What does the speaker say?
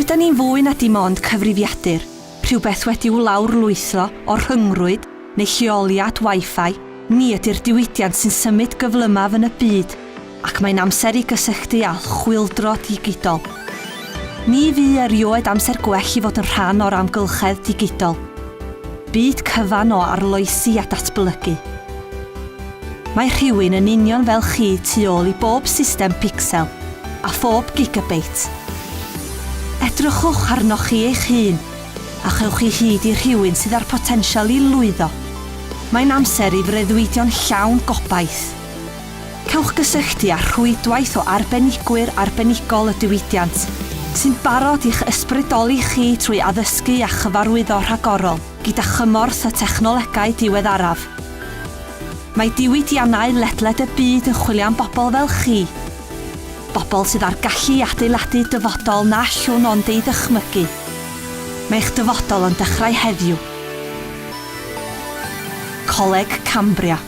Nid yn ni'n fwy na dim ond cyfrifiadur, rhywbeth wedi'w lawrlwytho o rhyngrwyd neu lleoliad Wi-Fi, ni ydy'r diwydiant sy'n symud gyflymaf yn y byd, ac mae'n amser i gysylltu â chwyldro digidol. Ni fu erioed amser gwell i fod yn rhan o'r amgylchedd digidol. Byd cyfan o arloesi a datblygu. Mae rhywun yn union fel chi tu ôl i bob system pixel a phob gigabit. Edrychwch arnoch chi eich hun a chewch chi hyd i rhywun sydd â'r potensial i lwyddo. Mae'n amser i freuddwydion llawn gobaith. Cewch gysylltu â rhwydwaith o arbenigwyr arbenigol y diwydiant sy'n barod i'ch ysbrydoli chi trwy addysgu a chyfarwyddo rhagorol gyda chymorth y technolegau diweddaraf. Mae diwydiannau ledled y byd yn chwilio am bobl fel chi. Bobl sydd â'r gallu adeiladu dyfodol na allwn ond ei ddychmygu. Mae'ch dyfodol yn dechrau heddiw. Coleg Cambria.